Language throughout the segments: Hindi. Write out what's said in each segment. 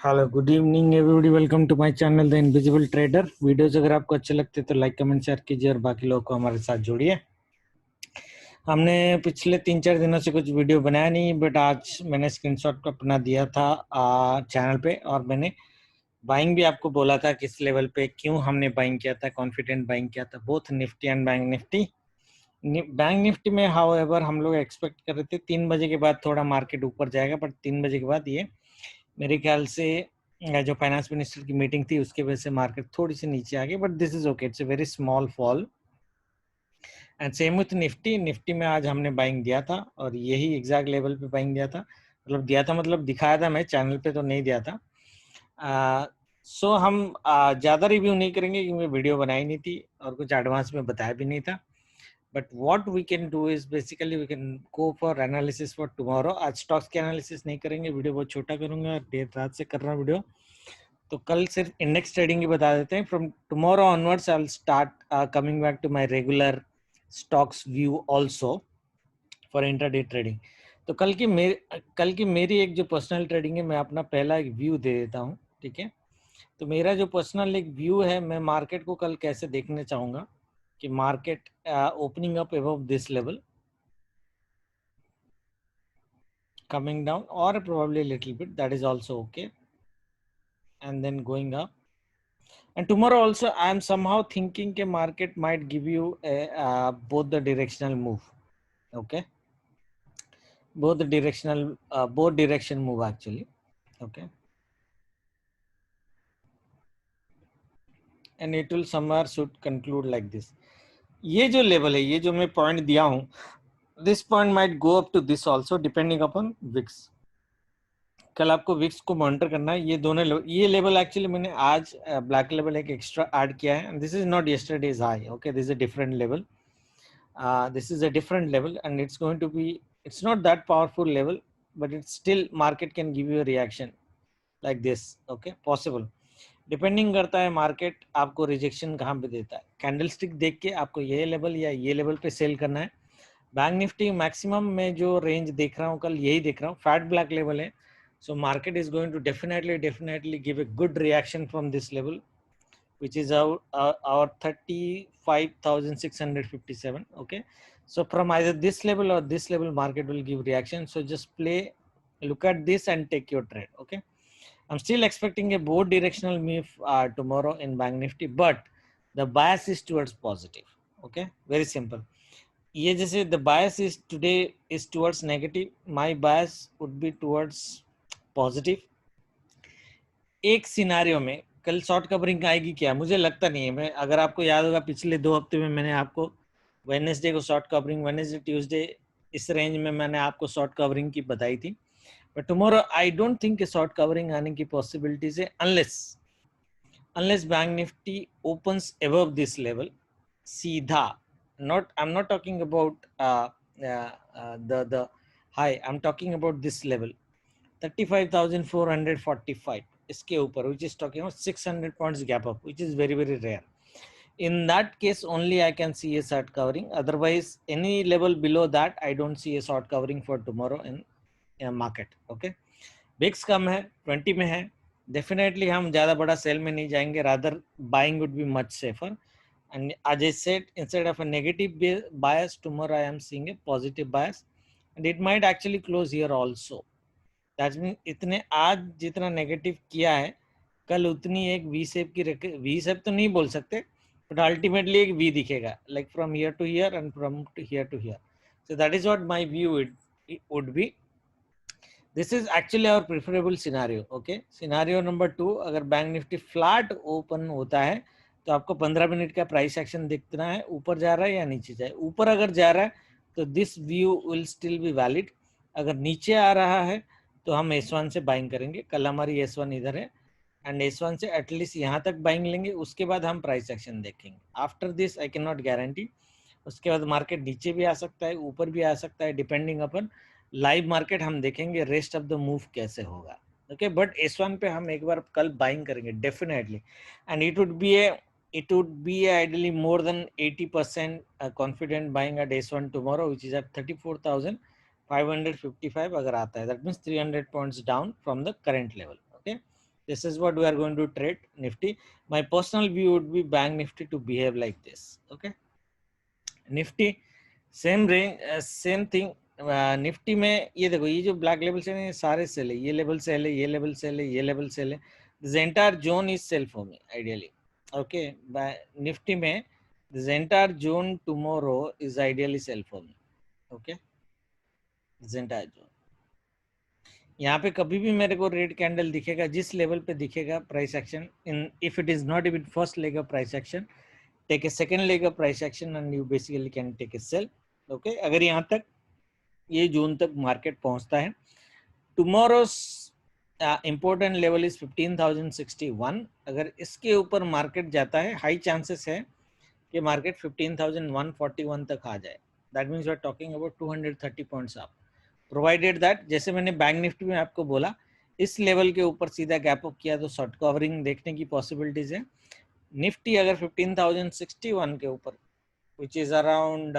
Hello good evening everybody, welcome to my channel the invisible trader. Videos अगर आपको अच्छे लगते तो लाइक कमेंट शेयर कीजिए और बाकी लोगों को हमारे साथ जोड़िए। हमने पिछले 3-4 दिनों से कुछ वीडियो बनाया नहीं, बट आज मैंने स्क्रीनशॉट अपना दिया था चैनल पे, और मैंने बाइंग भी आपको बोला था किस लेवल पे क्यों हमने बाइंग किया था, कॉन्फिडेंट बाइंग किया था, both Nifty and bank Nifty. Bank Nifty में हाउएवर हम लोग एक्सपेक्ट कर रहे थे 3 बजे के बाद थोड़ा मार्केट ऊपर जाएगा, बट 3 बजे के बाद ये मेरे ख्याल से जो फाइनेंस मिनिस्टर की मीटिंग थी उसके वजह से मार्केट थोड़ी सी नीचे आ गई, but this is okay, it's a very small fall. And same with Nifty. Nifty में आज हमने बाइंग दिया था और यही एग्जैक्ट लेवल पे बाइंग दिया था, मतलब दिखाया था, मैं चैनल पे तो नहीं दिया था। सो हम ज़्यादा रिव्यू नहीं करेंगे क्योंकि वीडियो बनाई नहीं थी और कुछ एडवांस में बताया भी नहीं था। But what we can do is basically we can go for analysis for tomorrow. आज स्टॉक्स के एनालिसिस नहीं करेंगे, वीडियो बहुत छोटा करूंगा और देर रात से कर रहा हूँ वीडियो, तो कल सिर्फ इंडेक्स ट्रेडिंग ही बता देते हैं। From tomorrow onwards I will start coming back to my regular stocks view also for intraday trading. तो कल की मेरी एक जो पर्सनल ट्रेडिंग है, मैं अपना पहला एक व्यू दे देता हूँ, ठीक है। तो मेरा जो पर्सनल एक व्यू है, मैं मार्केट को कल कैसे देखने चाहूँगा कि market opening up above this level, coming down or probably a little bit, that is also okay, and then going up. And tomorrow also I am somehow thinking the market might give you both the directional move, okay, both the directional both direction move actually, okay, and it will somewhere should conclude like this. ये जो लेवल है, ये जो मैं पॉइंट दिया हूँ, this point might go up to this also depending upon VIX. कल आपको विक्स को मॉनिटर करना है। ये दोनों ये लेवल एक्चुअली मैंने आज ब्लैक लेवल एक एक्स्ट्रा ऐड किया है। This is not yesterday's high, okay, this is a different level, this is a different level and it's going to be, it's not that powerful level, but it's still market can give you a reaction like this, okay, possible, depending करता है मार्केट आपको रिजेक्शन कहाँ पे देता है। कैंडलस्टिक देख के आपको ये लेवल या ये लेवल पे सेल करना है। बैंक निफ्टी मैक्सिमम में जो रेंज देख रहा हूँ कल यही देख रहा हूँ, फैट ब्लैक लेवल है। So market is going to definitely give a good reaction from this level, which is our 35,657. Okay, so from either this level or this level, market will give reaction. So just look at this and take your trade. Okay, I'm still expecting a both directional move tomorrow in Bank Nifty, but the bias is towards positive. Okay, very simple. ये जैसे the bias is today is towards negative, my bias would be towards positive. एक सिनारियो में कल शॉर्ट कवरिंग आएगी क्या, मुझे लगता नहीं है। मैं, अगर आपको याद होगा पिछले 2 हफ्ते में मैंने आपको वेडनेसडे को शॉर्ट कवरिंग, वेडनेसडे ट्यूसडे इस रेंज में मैंने आपको शॉर्ट कवरिंग की बताई थी, but tomorrow I don't think short covering आने की पॉसिबिलिटीज है unless bank Nifty opens above this level सीधा। Not I am not talking about the high, I am talking about this level 35,445 इसके ऊपर, which is talking about 600 points gap up, which is very rare. In that case only I can see a short covering, otherwise any level below that I don't see a short covering for tomorrow in market. Okay, VIX कम है, 20 में है, definitely हम ज़्यादा बड़ा सेल में नहीं जाएंगे, rather buying would be much safer. And as I said, instead of a negative bias, tomorrow I am seeing a positive bias, and it might actually close here also. That mean इतने आज जितना नेगेटिव किया है, कल उतनी एक वी शेप की, वी शेप तो नहीं बोल सकते, बट अल्टीमेटली एक वी दिखेगा, like from here to here and from here to here. So that is what my view it would be. This is actually our preferable scenario. Okay, scenario number 2, अगर बैंक निफ्टी फ्लैट ओपन होता है तो आपको 15 मिनट का प्राइस एक्शन देखना है, ऊपर जा रहा है या नीचे जाए। ऊपर अगर जा रहा है तो this view will still be valid, अगर नीचे आ रहा है तो हम S1 से बाइंग करेंगे। कल हमारी S1 इधर है एंड S1 से एटलीस्ट यहाँ तक बाइंग लेंगे, उसके बाद हम प्राइस एक्शन देखेंगे। After this I can not guarantee, उसके बाद मार्केट नीचे भी आ सकता है, ऊपर भी आ सकता है, डिपेंडिंग अपन लाइव मार्केट हम देखेंगे रेस्ट ऑफ द मूव कैसे होगा। ओके, बट S1 पे हम एक बार कल बाइंग करेंगे definitely, and it would be ideally more than 80% confident buying at S1 tomorrow, which is at 34,555 अगर आता है, that means 300 points down from the current level. Okay, This is what we are going to trade Nifty. My personal view would be Bank Nifty to behave like this. Okay, Nifty same range same thing. Nifty में ये देखो, ये जो ब्लैक लेवल से ये सारे सेल है, ये लेवल सेल है, ये लेवल सेल है, ये लेवल सेल है. This entire zone is sell for me ideally. Okay, Nifty में this entire zone tomorrow is ideally sell for me. Okay, this entire zone, यहाँ पे कभी भी मेरे को रेड कैंडल दिखेगा, जिस लेवल पे दिखेगा price action, in if it is not even first leg of price action, take a second leg of price action and you basically can take a sell. Okay, अगर यहाँ तक ये जून तक मार्केट पहुंचता है, टुमारोस इंपॉर्टेंट लेवल इज 15,061. अगर इसके ऊपर मार्केट जाता है, हाई चांसेस है कि मार्केट 15,141 तक आ जाए. That means we are talking about 230 points up, provided that, जैसे मैंने बैंक निफ्टी में आपको बोला, इस लेवल के ऊपर सीधा गैप अप किया तो शॉर्ट कवरिंग देखने की पॉसिबिलिटीज है. निफ्टी अगर 15,061 के ऊपर, which is around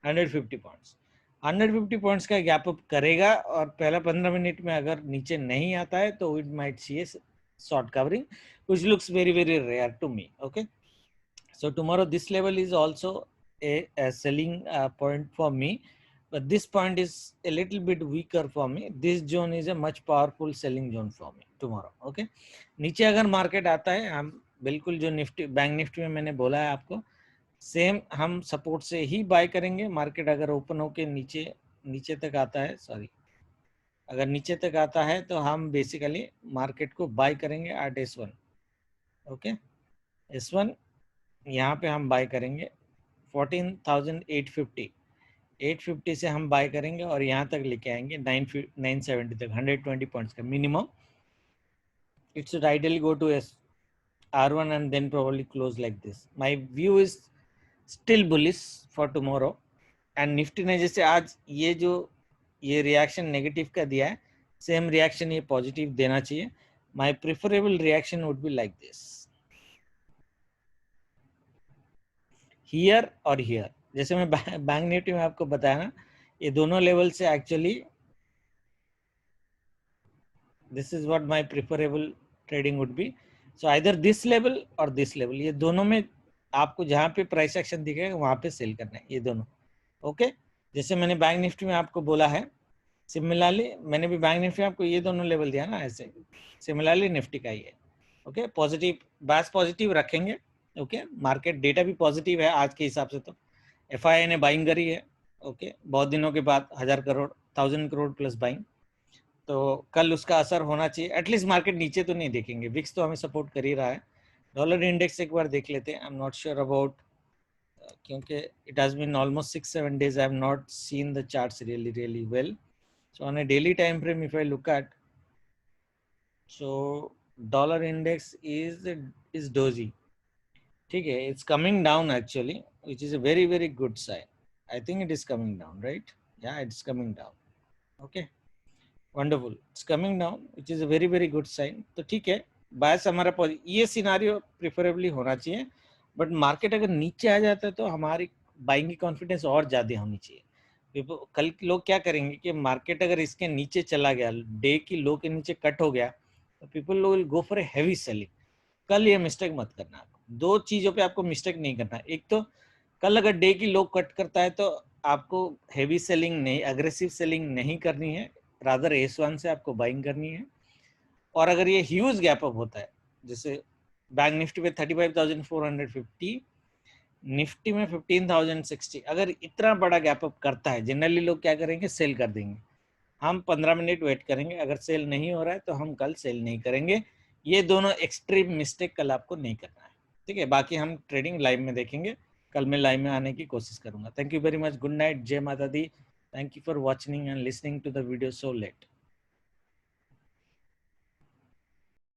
150 points, 150 points का गैप अप करेगा और पहला 15 मिनट में अगर नीचे नहीं आता है तो it might see A short covering, which looks very very rare to me. Okay, so tomorrow this level is also a selling point for me, but this point is a little bit weaker for me. This zone is a much powerful selling zone for me tomorrow. Okay, नीचे अगर मार्केट आता है, हम बिल्कुल जो निफ्टी बैंक निफ्टी में मैंने बोला है आपको, सेम हम सपोर्ट से ही बाय करेंगे. मार्केट अगर ओपन होके नीचे तक आता है, सॉरी, अगर नीचे तक आता है तो हम बेसिकली मार्केट को बाय करेंगे एट S1. ओके, S1 यहाँ पे हम बाय करेंगे 14,850, 850 से हम बाय करेंगे और यहाँ तक लेके आएंगे 970 तक, 120 पॉइंट्स का minimum. It should ideally go to R1 and then probably close like this. My view is still bullish for tomorrow. And Nifty ने जैसे आज ये रिएक्शन नेगेटिव का दिया है, सेम रिएक्शन ये पॉजिटिव देना चाहिए. My preferable reaction would be like this, here और हियर. जैसे मैं बैंक निफ्टी में आपको बताया ना, ये दोनों लेवल से actually this is what my preferable trading would be. So either this level और दिस लेवल, ये दोनों में आपको जहाँ पे प्राइस एक्शन दिखेगा वहाँ पे सेल करना है, ये दोनों. ओके, जैसे मैंने बैंक निफ्टी में आपको बोला है, सिमिलरली मैंने भी बैंक निफ्टी में आपको ये दोनों लेवल दिया ना, ऐसे सिमिलरली निफ्टी का ही है. ओके, पॉजिटिव बैस पॉजिटिव रखेंगे. ओके, मार्केट डेटा भी पॉजिटिव है आज के हिसाब से, तो FII ने बाइंग करी है. ओके, बहुत दिनों के बाद 1,000 करोड़ प्लस बाइंग, तो कल उसका असर होना चाहिए. एटलीस्ट मार्केट नीचे तो नहीं देखेंगे, विक्स तो हमें सपोर्ट कर ही रहा है. डॉलर इंडेक्स एक बार देख लेते हैं. I am not sure about, क्योंकि it has been almost 6-7 days I have not seen the charts really well. So on a daily time frame, if I look at, so dollar index is dozy. ठीक है, it's coming down actually, which is a very good sign. I think it is coming down, right? Yeah, it's coming down. Okay, wonderful. It's coming down, which is a very good sign. तो ठीक है, बायस हमारा ये सिनारियो प्रिफरेबली होना चाहिए. बट मार्केट अगर नीचे आ जाता है तो हमारी बाइंग की कॉन्फिडेंस और ज़्यादा होनी चाहिए. कल लोग क्या करेंगे कि मार्केट अगर इसके नीचे चला गया, डे की लो के नीचे कट हो गया, तो people will go for a heavy selling. कल ये मिस्टेक मत करना. दो चीज़ों पे आपको मिस्टेक नहीं करना. एक तो कल अगर डे की लो कट करता है तो आपको हैवी सेलिंग नहीं, अग्रेसिव सेलिंग नहीं करनी है, रादर S1 से आपको बाइंग करनी है. और अगर ये ह्यूज गैप अप होता है, जैसे बैंक निफ्टी पे 35,450, निफ्टी में 15,060, अगर इतना बड़ा गैप अप करता है, जनरली लोग क्या करेंगे, सेल कर देंगे. हम 15 मिनट वेट करेंगे. अगर सेल नहीं हो रहा है तो हम कल सेल नहीं करेंगे. ये दोनों एक्सट्रीम मिस्टेक कल आपको नहीं करना है. ठीक है, बाकी हम ट्रेडिंग लाइव में देखेंगे. कल मैं लाइव में आने की कोशिश करूंगा. Thank you very much. Good night. जय माता दी. Thank you for watching and listening to the video so late.